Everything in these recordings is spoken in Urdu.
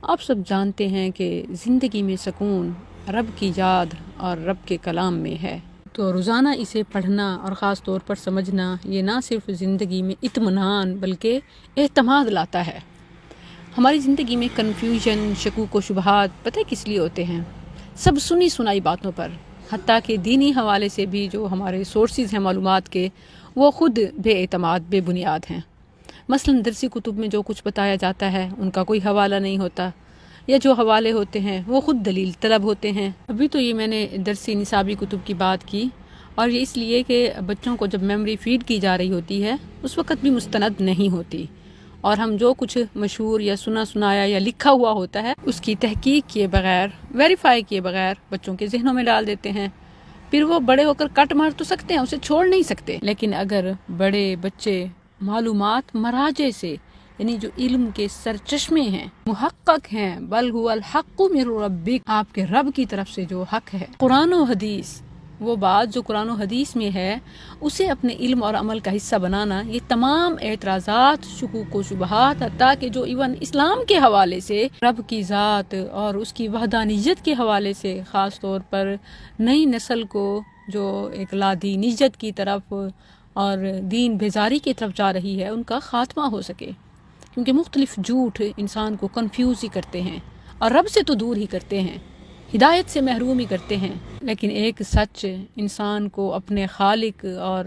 آپ سب جانتے ہیں کہ زندگی میں سکون رب کی یاد اور رب کے کلام میں ہے، تو روزانہ اسے پڑھنا اور خاص طور پر سمجھنا یہ نہ صرف زندگی میں اطمینان بلکہ اعتماد لاتا ہے۔ ہماری زندگی میں کنفیوژن، شکوک و شبہات پتہ کس لیے ہوتے ہیں؟ سب سنی سنائی باتوں پر، حتیٰ کہ دینی حوالے سے بھی جو ہمارے سورسز ہیں معلومات کے، وہ خود بے اعتماد، بے بنیاد ہیں۔ مثلاً درسی کتب میں جو کچھ بتایا جاتا ہے ان کا کوئی حوالہ نہیں ہوتا، یا جو حوالے ہوتے ہیں وہ خود دلیل طلب ہوتے ہیں۔ ابھی تو یہ میں نے درسی نصابی کتب کی بات کی، اور یہ اس لیے کہ بچوں کو جب میموری فیڈ کی جا رہی ہوتی ہے اس وقت بھی مستند نہیں ہوتی، اور ہم جو کچھ مشہور یا سنا سنایا یا لکھا ہوا ہوتا ہے اس کی تحقیق کیے بغیر، ویریفائی کیے بغیر بچوں کے ذہنوں میں ڈال دیتے ہیں۔ پھر وہ بڑے ہو کر کٹ مار تو سکتے ہیں، اسے چھوڑ نہیں سکتے، لیکن اگر بڑے بچے معلومات مراجع سے، یعنی جو علم کے سرچشمے ہیں، محقق ہیں، بل هو الحق من ربک، آپ کے رب کی طرف سے جو حق ہے، قرآن و حدیث، وہ بات جو قرآن و حدیث میں ہے اسے اپنے علم اور عمل کا حصہ بنانا، یہ تمام اعتراضات، شکوک و شبہات، حتیٰ کہ جو ایون اسلام کے حوالے سے رب کی ذات اور اس کی وحدانیت کے حوالے سے، خاص طور پر نئی نسل کو جو ایک لادینیت کی طرف اور دین بیزاری کی طرف جا رہی ہے، ان کا خاتمہ ہو سکے، کیونکہ مختلف جھوٹ انسان کو کنفیوز ہی کرتے ہیں اور رب سے تو دور ہی کرتے ہیں، ہدایت سے محروم ہی کرتے ہیں، لیکن ایک سچ انسان کو اپنے خالق اور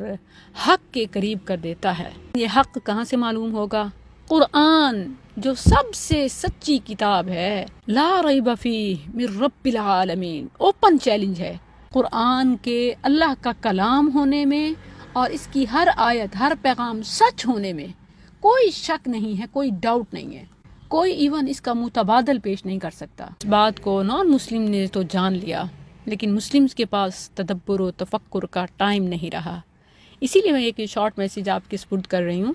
حق کے قریب کر دیتا ہے۔ یہ حق کہاں سے معلوم ہوگا؟ قرآن جو سب سے سچی کتاب ہے، لا ریب فیہ من رب العالمین، اوپن چیلنج ہے قرآن کے اللہ کا کلام ہونے میں، اور اس کی ہر آیت، ہر پیغام سچ ہونے میں کوئی شک نہیں ہے، کوئی ڈاؤٹ نہیں ہے، کوئی ایون اس کا متبادل پیش نہیں کر سکتا۔ اس بات کو نان مسلم نے تو جان لیا، لیکن مسلمز کے پاس تدبر و تفکر کا ٹائم نہیں رہا۔ اسی لیے میں ایک شارٹ میسیج آپ کے سپرد کر رہی ہوں،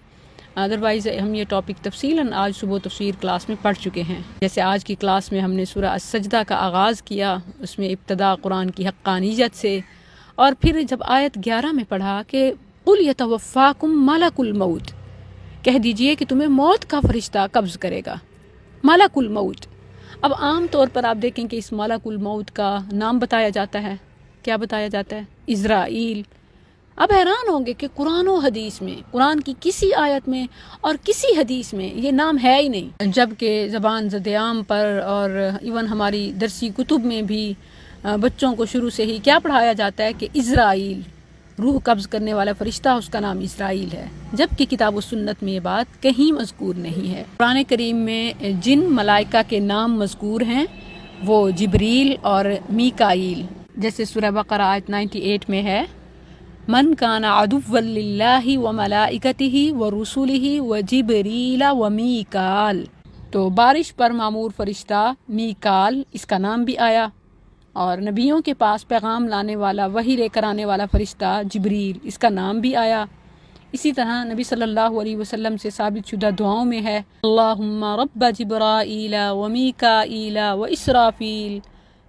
ادروائز ہم یہ ٹاپک تفصیلاً آج صبح تفسیر کلاس میں پڑھ چکے ہیں۔ جیسے آج کی کلاس میں ہم نے سورہ السجدہ کا آغاز کیا، اس میں ابتدا قرآن کی حقانیت سے، اور پھر جب آیت 11 میں پڑھا کہ قُلْ يَتَوَفَّاكُمْ مَلَكُ الْمَوْتِ، کہہ دیجئے کہ تمہیں موت کا فرشتہ قبض کرے گا، ملک الموت۔ اب عام طور پر آپ دیکھیں کہ اس ملک الموت کا نام بتایا جاتا ہے، کیا بتایا جاتا ہے؟ اسرائیل۔ اب حیران ہوں گے کہ قرآن و حدیث میں، قرآن کی کسی آیت میں اور کسی حدیث میں یہ نام ہے ہی نہیں، جبکہ زبان زد عام پر اور ایون ہماری درسی کتب میں بھی بچوں کو شروع سے ہی کیا پڑھایا جاتا ہے کہ اسرائیل، روح قبض کرنے والا فرشتہ، اس کا نام اسرائیل ہے، جبکہ کتاب و سنت میں یہ بات کہیں مذکور نہیں ہے۔ قرآن کریم میں جن ملائکہ کے نام مذکور ہیں وہ جبریل اور میکائیل، جیسے سورہ بقرہ آیت 98 میں ہے، من کان عدوا للہ وملائکتہ ورسلہ وجبریل ومیکال، تو بارش پر معمور فرشتہ میکال، اس کا نام بھی آیا، اور نبیوں کے پاس پیغام لانے والا، وحی لے کر آنے والا فرشتہ جبریل، اس کا نام بھی آیا۔ اسی طرح نبی صلی اللہ علیہ وسلم سے ثابت شدہ دعاؤں میں ہے، اللہم رب جبرائیل و میکائیل و اسرافیل،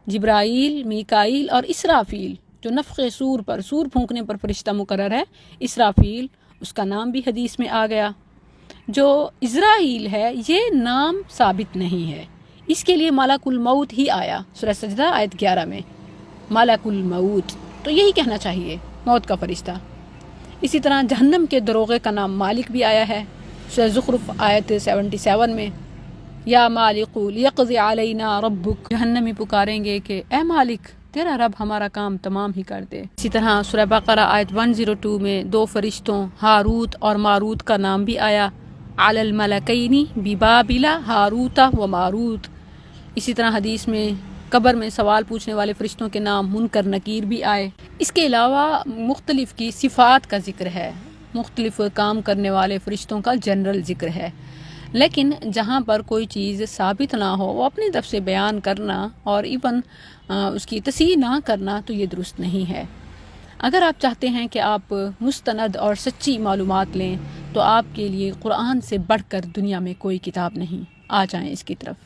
جبرائیل، میکائیل اور اسرافیل، جو نفخ سور پر، سور پھونکنے پر فرشتہ مقرر ہے، اسرافیل، اس کا نام بھی حدیث میں آ گیا۔ جو اسرائیل ہے یہ نام ثابت نہیں ہے، اس کے لیے ملک الموت ہی آیا، سورہ سجدہ آیت 11 میں، ملک الموت، تو یہی کہنا چاہیے، موت کا فرشتہ۔ اسی طرح جہنم کے دروغے کا نام مالک بھی آیا ہے، سورہ زخرف آیت 77 میں، یا مالک لیقضی علینا ربک، جہنمی پکاریں گے کہ اے مالک تیرا رب ہمارا کام تمام ہی کر دے۔ اسی طرح سورہ بقرہ آیت 102 میں دو فرشتوں ہاروت اور ماروت کا نام بھی آیا، علی الملکین ببابل ہاروت و ماروت۔ اسی طرح حدیث میں قبر میں سوال پوچھنے والے فرشتوں کے نام منکر نکیر بھی آئے۔ اس کے علاوہ مختلف کی صفات کا ذکر ہے، مختلف کام کرنے والے فرشتوں کا جنرل ذکر ہے، لیکن جہاں پر کوئی چیز ثابت نہ ہو وہ اپنی طرف سے بیان کرنا اور ایون اس کی تصحیح نہ کرنا تو یہ درست نہیں ہے۔ اگر آپ چاہتے ہیں کہ آپ مستند اور سچی معلومات لیں تو آپ کے لیے قرآن سے بڑھ کر دنیا میں کوئی کتاب نہیں، آ جائیں اس کی طرف۔